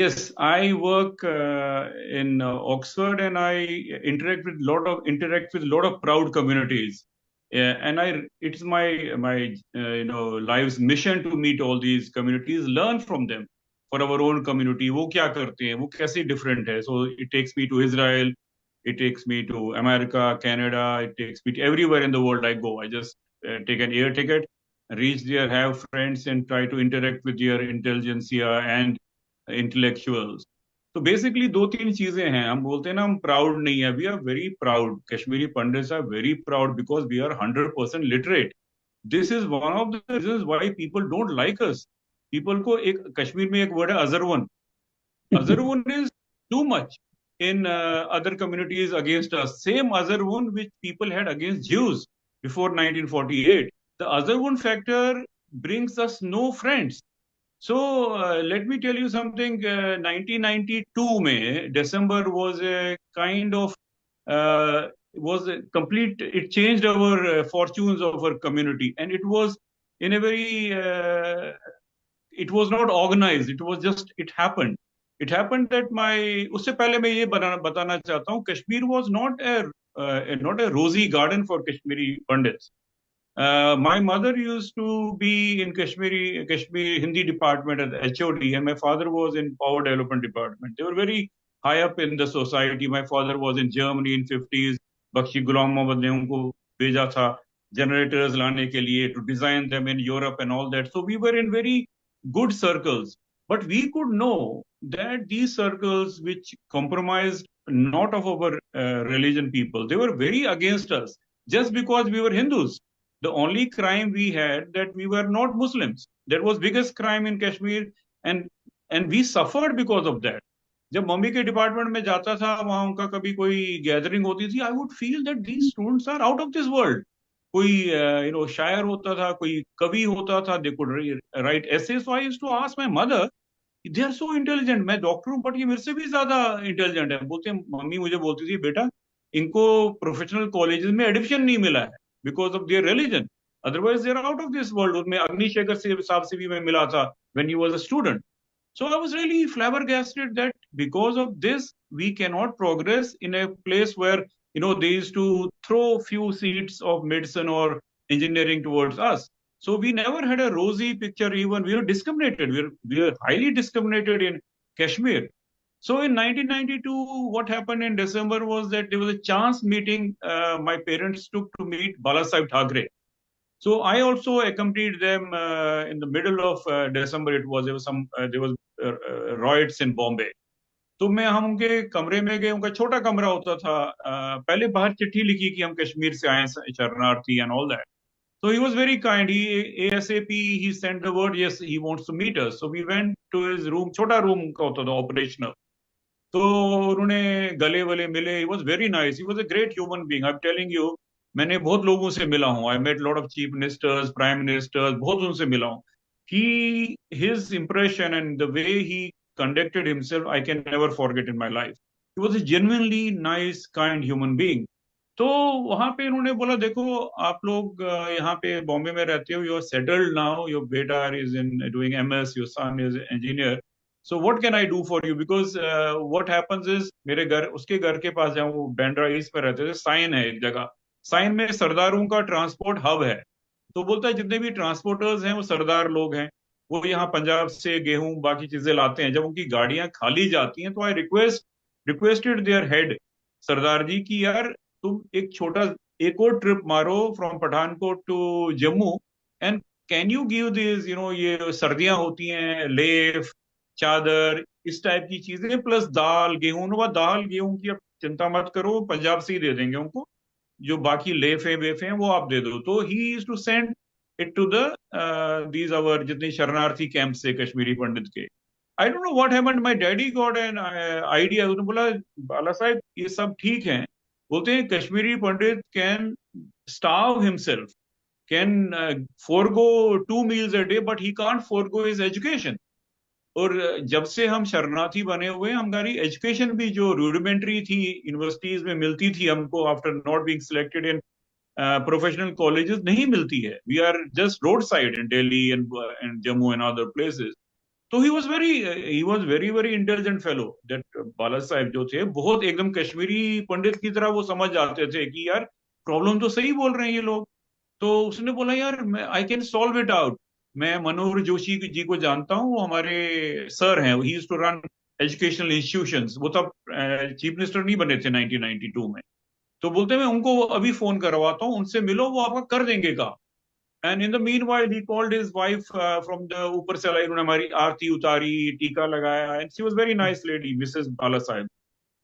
Yes, I work in Oxford, and I interact with lot of proud communities. Yeah, and it's my life's mission to meet all these communities, learn from them for our own community. वो क्या करते हैं, वो कैसे different है. So it takes me to Israel, it takes me to America, Canada, it takes me to everywhere in the world I go. I just take an air ticket, reach there, have friends, and try to interact with their intelligentsia and intellectuals. तो basically दो तीन चीजें हैं. हम बोलते हैं ना हम प्राउड नहीं है. We are very proud. Kashmiri Pandits are very proud because we are 100% literate. This is one of the reasons why people don't like us. People को एक कश्मीर में एक वर्ड है अजरवन. अजरवन is too much in other communities against us. Same Azarun which people had against Jews before 1948. The Azarun factor brings us no friends. So let me tell you something. 1992 में December was a kind of was a complete. It changed our fortunes of our community, and it was in a very. It was not organized. It was just. It happened. It happened that my. उससे पहले मैं ये बताना चाहता हूँ. Kashmir was not a rosy garden for Kashmiri Pandits. My mother used to be in Kashmir Hindi department at the HOD, and my father was in Power Development Department. They were very high up in the society. My father was in Germany in 50s. Bakshi Ghulam Mohammed ने उनको भेजा था generators लाने के लिए to design them in Europe and all that. So we were in very good circles, but we could know that these circles which compromised not of our religion people, they were very against us just because we were Hindus. The only crime we had that we were not Muslims. That was biggest crime in Kashmir, and we suffered because of that. जब mummy के department में जाता था, वहां उनका कभी कोई gathering होती थी, I would feel that these students are out of this world. कोई शायर होता था, कोई कवि होता था, they could write essays. So I used to ask my mother, they are so intelligent. मैं डॉक्टर हूँ बट ये मेरे से भी ज्यादा इंटेलिजेंट है. बोलते मम्मी मुझे बोलती थी, बेटा इनको प्रोफेशनल कॉलेजेस में एडमिशन नहीं मिला है because of their religion. Otherwise they are out of this world. उसमें अग्निशेखर साहब से भी मैं मिला था when he was a student. So I was really flabbergasted that because of this, we cannot progress in a place where, they used to throw few seeds of medicine or engineering towards us. So we never had a rosy picture even. We were discriminated. We were highly discriminated in Kashmir. So in 1992, what happened in December was that there was a chance meeting my parents took to meet Bala Sahib Thackeray. So I also accompanied them in the middle of December. There was riots in Bombay. तो हम उनके कमरे में गए. उनका छोटा कमरा होता था. पहले बाहर चिट्ठी लिखी कि हम कश्मीर से आए शरणार्थी and all that. So he was very kind. He sent the word, yes, he wants to meet us. So we went to his room. छोटा रूम का होता था operational. तो उन्होंने गले वले मिले. He was very nice. He was a great human being. I'm telling you, मैंने बहुत लोगों से मिला हूँ. I met lot of chief ministers, prime ministers, बहुत उनसे मिला हूँ. His impression and the way he conducted himself, I can never forget in my life. He was a genuinely nice, kind human being. तो वहां पे उन्होंने बोला, देखो आप लोग यहाँ पे बॉम्बे में रहते हो, you are settled now, your बेटा is in doing MS, your son is engineer. So what can I do for you? Because what happens is, मेरे घर, उसके घर के पास जहाँ वो बैंड्रा ईस्ट में रहते थे, साइन है एक जगह. साइन में सरदारों का ट्रांसपोर्ट हब है. तो बोलता है जितने भी ट्रांसपोर्टर्स हैं वो सरदार लोग हैं. वो यहाँ पंजाब से गेहूं बाकी चीजें लाते हैं. जब उनकी गाड़ियां खाली जाती हैं तो I requested their head, Sardar ji की, यार तुम एक और ट्रिप मारो from Pathankot to Jammu, and can you give this, ये सर्दियां होती हैं, लेफ, चादर, इस टाइप की चीजें, प्लस दाल गेहूं. दाल गेहूं की अब चिंता मत करो, पंजाब से ही दे देंगे उनको. जो बाकी लेफे वेफे हैं वो आप दे दो. तो he used to send it to the these our जितने शरणार्थी कैंप से कश्मीरी पंडित के. I don't know what happened, my daddy got an idea. उन्होंने बोला, बाला साहब ये सब ठीक है, बोलते हैं कश्मीरी पंडित can starve himself, can forego 2 meals a day, but he can't forego his education. और जब से हम शरणार्थी बने हुए, हमारी एजुकेशन भी जो रूडिमेंट्री थी यूनिवर्सिटीज में मिलती थी हमको, after not being selected in professional colleges, नहीं मिलती है. We are just road side in Delhi and Jammu and other places. तो he was very very intelligent fellow that Bala Saheb जो थे, बहुत एकदम कश्मीरी पंडित की तरह वो समझ जाते थे कि यार प्रॉब्लम तो सही बोल रहे हैं ये लोग। तो उसने बोला यार मैं I can solve it out. मैं मनोहर जोशी जी को जानता हूँ, वो हमारे सर हैं, he used to run educational institutions, वो तब चीफ मिनिस्टर नहीं बने थे 1992 में। तो बोलते हैं मैं उनको अभी फोन करवाता हूँ, उनसे मिलो, वो आपका कर देंगे काम। And in the meanwhile he called his wife from the ऊपर से लाई, उन्होंने हमारी आरती उतारी, टीका लगाया, and she was very nice lady Mrs Bala Sahab.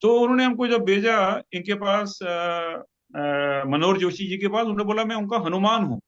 तो उन्होंने हमको जब भेजा इनके पास, मनोहर जोशी जी के पास, उन्होंने बोला मैं उनका हनुमान हूँ,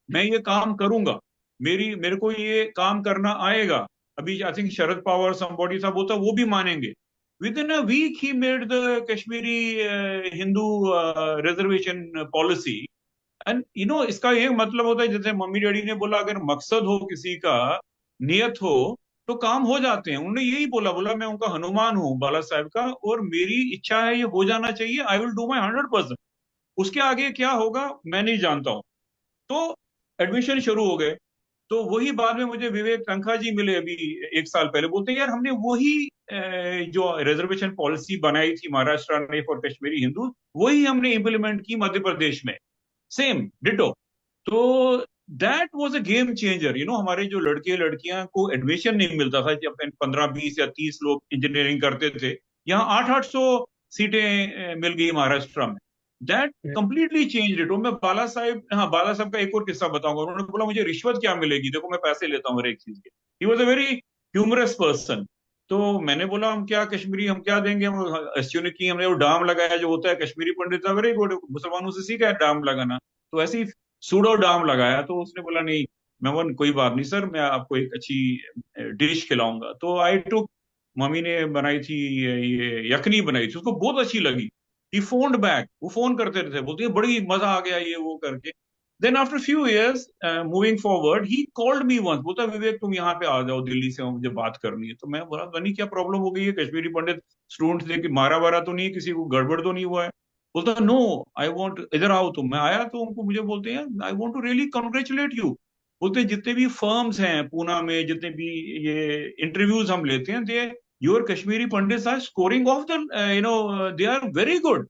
मैं ये काम करूंगा, मेरे को ये काम करना आएगा। अभी I think Sharad Pawar somebody था, वो भी मानेंगे। Within a week he made the Kashmiri Hindu reservation policy. And इसका एक मतलब होता है, जैसे मम्मी डैडी ने बोला, अगर मकसद हो किसी का, नियत हो, तो काम हो जाते हैं। उन्होंने यही बोला, मैं उनका हनुमान हूँ बाला साहब का, और मेरी इच्छा है ये हो जाना चाहिए, आई विल डू माई 100%। उसके आगे क्या होगा मैं नहीं जानता हूँ। तो एडमिशन शुरू हो गए। तो वही बाद में मुझे विवेक तनखा जी मिले अभी 1 साल पहले, बोलते हैं यार हमने वही जो रिजर्वेशन पॉलिसी बनाई थी महाराष्ट्र ने फॉर कश्मीरी हिंदू, वही हमने इम्प्लीमेंट की मध्य प्रदेश में, सेम डिटो। तो that was a game changer. हमारे जो लड़के लड़कियां को एडमिशन नहीं मिलता था, जब 15 20 या 30 लोग इंजीनियरिंग करते थे, यहाँ 800 सीटें मिल गई महाराष्ट्र में। That completely change it. मैं बाला साहब, हाँ बाला साहब का एक और किस्सा बताऊंगा। उन्होंने बोला मुझे रिश्वत क्या मिलेगी, देखो मैं पैसे लेता हूँ हर एक चीज के। He was a very humorous person. तो मैंने बोला हम क्या कश्मीरी, हम क्या देंगे, हम अस्यूने की हमने वो डाम लगाया जो होता है कश्मीरी पंडित था, वेरी गुड, मुसलमानों से सीखा है डाम लगाना। तो ऐसे ही सूडो डाम लगाया। तो उसने बोला नहीं, मैं बोला कोई बात नहीं सर, मैं आपको एक अच्छी डिश खिलाऊंगा। तो आई टुक, मम्मी ने बनाई थी ये यखनी बनाई थी, उसको बहुत अच्छी लगी। ही फोन्ड बैक, वो फोन करते रहते, बोलती है बड़ी मजा आ गया ये वो करके। Then after few years moving forward, he called me once, बोलता विवेक तुम यहाँ पे आ जाओ दिल्ली से, मुझे बात करनी है। तो मैं बोला नहीं क्या प्रॉब्लम हो गई है, कश्मीरी पंडित स्टूडेंट थे कि मारा वारा तो नहीं, किसी को गड़बड़ तो नहीं हुआ है। बोलता नो, आई वॉन्ट, इधर आओ तुम। मैं आया तो उनको, मुझे बोलते हैं I want to really congratulate you. बोलते हैं जितने भी फर्म्स हैं पूना में, जितने भी ये इंटरव्यूज हम लेते हैं, they your Kashmiri Pandits are scoring of the, they are very good.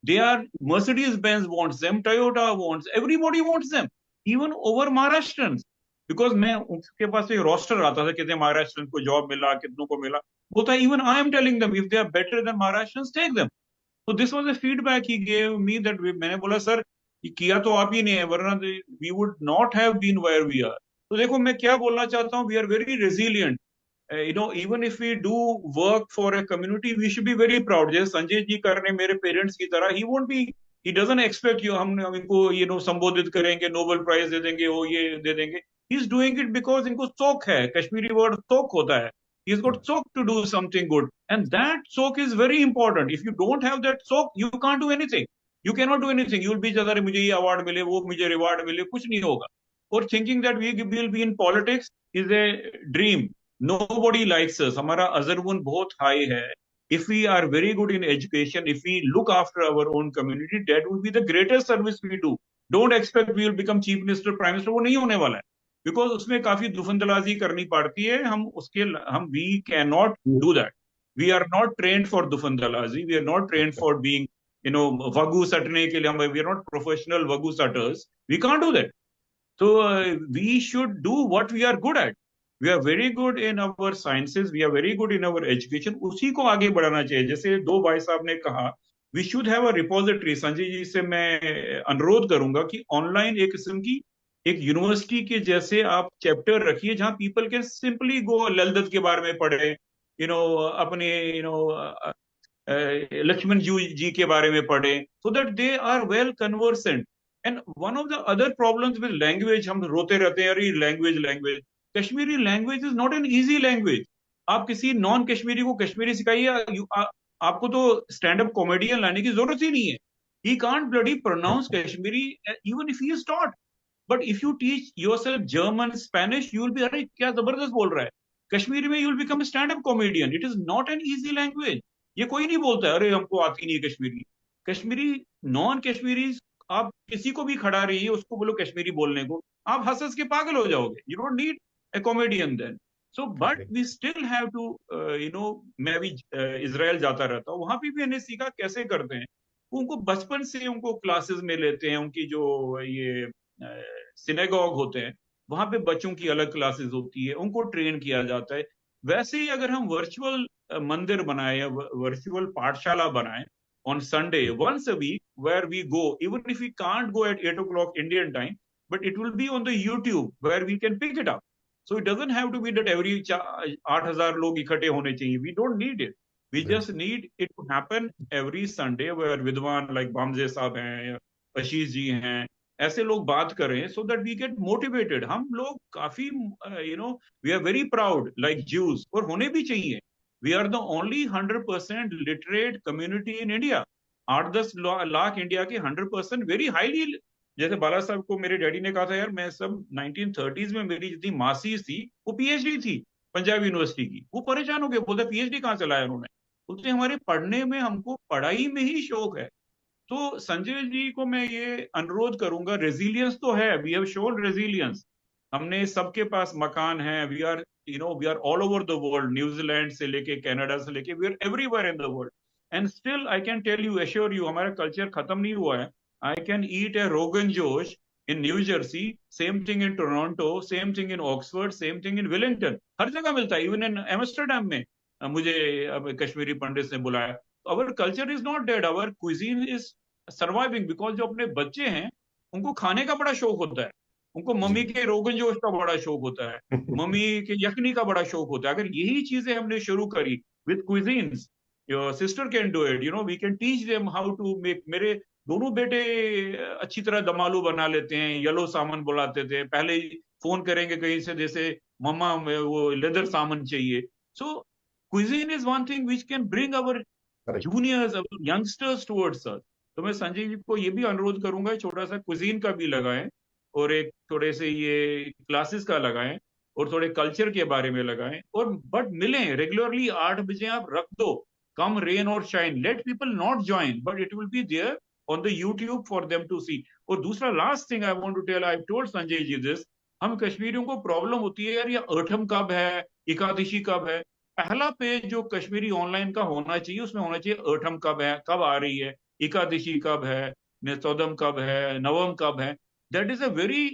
they are Mercedes Benz wants them, Toyota wants, everybody wants them, even over Maharashtrians. Because मैं उसके पास एक रोस्टर आता था, कितने महाराष्ट्रन को जॉब मिला, कितनों को मिला। बोलता even I am telling them if they are better than Maharashtrian, take them. तो this was a feedback he gave me that, मैंने बोला सर ये किया तो आप ही ने है, वरना we would not have been where we are. तो देखो मैं क्या बोलना चाहता हूँ, we are very resilient. even if we do work for a community, we should be very proud, जैसे संजय जी कर रहे हैं मेरे पेरेंट्स की तरह। he won't be, he doesn't expect you, हम इनको संबोधित करेंगे, नोबेल प्राइज दे देंगे, वो ये दे देंगे। he is doing it because इनको शौक है, कश्मीरी वर्ड शौक होता है। he has got शौक to do something good, and that शौक is very important. if you don't have that शौक, you can't do anything, you cannot do anything. you will be ज्यादा मुझे ये अवार्ड मिले, वो मुझे रिवार्ड मिले, कुछ नहीं होगा। और thinking that we will be in politics is a dream. Nobody likes us, हमारा अजरबुन बहुत हाई है। If we are very good in education, if we look after our own community, that will be the greatest service we do. Don't expect we will become chief minister, prime minister, वो नहीं होने वाला है। Because उसमें काफी दुफंदलाजी करनी पड़ती है, हम we can not do that. We are not trained for दुफंदलाजी, we are not trained for being वगू सटने के लिए, हम वी आर नॉट प्रोफेशनल वगू सटर्स, we can't do that. So we should do what we are good at. We are very good in our sciences, we are very good in our education, उसी को आगे बढ़ाना चाहिए। जैसे दो भाई साहब ने कहा, we should have a repository. Sanjay ji से मैं अनुरोध करूंगा कि ऑनलाइन एक किस्म की एक यूनिवर्सिटी के जैसे आप चैप्टर रखिए, जहां पीपल कैन सिंपली गो ललदत के बारे में पढ़े, अपने लक्ष्मण जी के बारे में पढ़े, so that they are well conversant. And one of the other problems with language, हम रोते रहते हैं अरे language language, Kashmiri language is not an easy language. आप किसी नॉन कश्मीरी को कश्मीरी सिखाइए, आपको तो स्टैंड अप कॉमेडियन लाने की जरूरत ही नहीं है। He can't bloody pronounce Kashmiri even if he is taught. But if you teach yourself German Spanish, you will be, अरे क्या जबरदस्त बोल रहा है कश्मीरी में, you will become stand up comedian. It is not an easy language. ये कोई नहीं बोलता है अरे हमको आती नहीं है कश्मीरी। कश्मीरी, नॉन कश्मीरी, आप किसी को भी खड़ा रहिए, उसको बोलो कश्मीरी बोलने को, आप हंस हंस के पागल हो जाओगे। You don't need a comedian then. So but we still have to मैं भी इसराइल जाता रहता हूँ, वहां पे भी मैंने सीखा कैसे करते हैं। उनको बचपन से उनको क्लासेस में लेते हैं, उनकी जो ये सिनेगॉग होते हैं वहां पे बच्चों की अलग क्लासेस होती है, उनको ट्रेन किया जाता है। वैसे ही अगर हम वर्चुअल मंदिर बनाए या वर्चुअल पाठशाला बनाए on Sunday once a week where we go, even if we can't go at 8 o'clock Indian time, but it will be on the YouTube where we can pick it up. So it doesn't have to be that every 8,000 लोग इकट्ठे होने चाहिए. We don't need it. We just need it to happen every Sunday where विद्वान like बामजे साहब हैं, आशीष जी हैं, ऐसे लोग बात करें so that we get motivated. हम लोग काफी we are very proud like Jews, और होने भी चाहिए. We are the only 100% literate community in India. 8-10 lakh India के 100% वेरी हाईली, जैसे बाला साहब को मेरे डैडी ने कहा था, यार मैं सब 1930s में मेरी जितनी मासी थी वो पीएचडी थी पंजाब यूनिवर्सिटी की, वो परेशान हो गए, बोलते पीएचडी कहाँ से लाया उन्होंने, बोलते हमारे पढ़ने में, हमको पढ़ाई में ही शौक है। तो संजय जी को मैं ये अनुरोध करूंगा, रेजिलियंस तो है, वी हैव शोन रेजिलियंस, हमने सबके पास मकान है, we are all over the world, New Zealand से लेके कनाडा से लेके we are everywhere in the world, and still I can tell you, assure you, हमारा कल्चर खत्म नहीं हुआ है। I can eat a rogan josh in New Jersey, same thing in Toronto, same thing in Oxford, same thing in Wellington, हर जगह मिलता है, even in Amsterdam में मुझे अब कश्मीरी पंडित ने बुलाया। Our culture is not dead, our cuisine is surviving, because जो अपने बच्चे हैं उनको खाने का बड़ा शौक होता है, उनको मम्मी के रोगन जोश का बड़ा शौक होता है, मम्मी के यखनी का बड़ा शौक होता है। अगर यही चीजें हमने शुरू करी with cuisines, your sister can do it, we can teach them how to make. मेरे दोनों बेटे अच्छी तरह दम आलू बना लेते हैं, येलो सामान बुलाते थे, पहले ही फोन करेंगे कहीं से, जैसे मम्मा वो लेदर सामान चाहिए। So cuisine is one thing which can bring our juniors, youngsters towards us. तो मैं संजय जी को ये भी अनुरोध करूंगा, छोटा सा कुजीन का भी लगाएं, और एक थोड़े से ये क्लासेस का लगाएं, और थोड़े कल्चर के बारे में लगाएं, और बट मिलें रेगुलरली। 8 बजे आप रख दो, कम रेन और shine, let people not join, but it will be there on the YouTube for them to see. और दूसरा last thing I want to tell, I told Sanjay ji this, हम कश्मीरियों को प्रॉब्लम होती है, यार ये अठम कब है, एकादशी कब है। पहला पेज जो कश्मीरी ऑनलाइन का होना चाहिए उसमें होना चाहिए अठम कब है, कब आ रही है, एकादशी कब है, चौदम कब है, नवम कब है। That is a very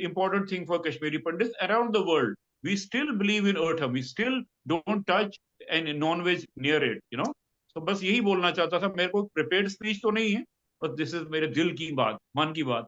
important thing for Kashmiri Pandit around the world. We still believe in अठम, we still don't touch an non veg near it, तो बस यही बोलना चाहता था। मेरे को प्रिपेयर्ड स्पीच तो नहीं है, बस दिस इज मेरे दिल की बात, मन की बात।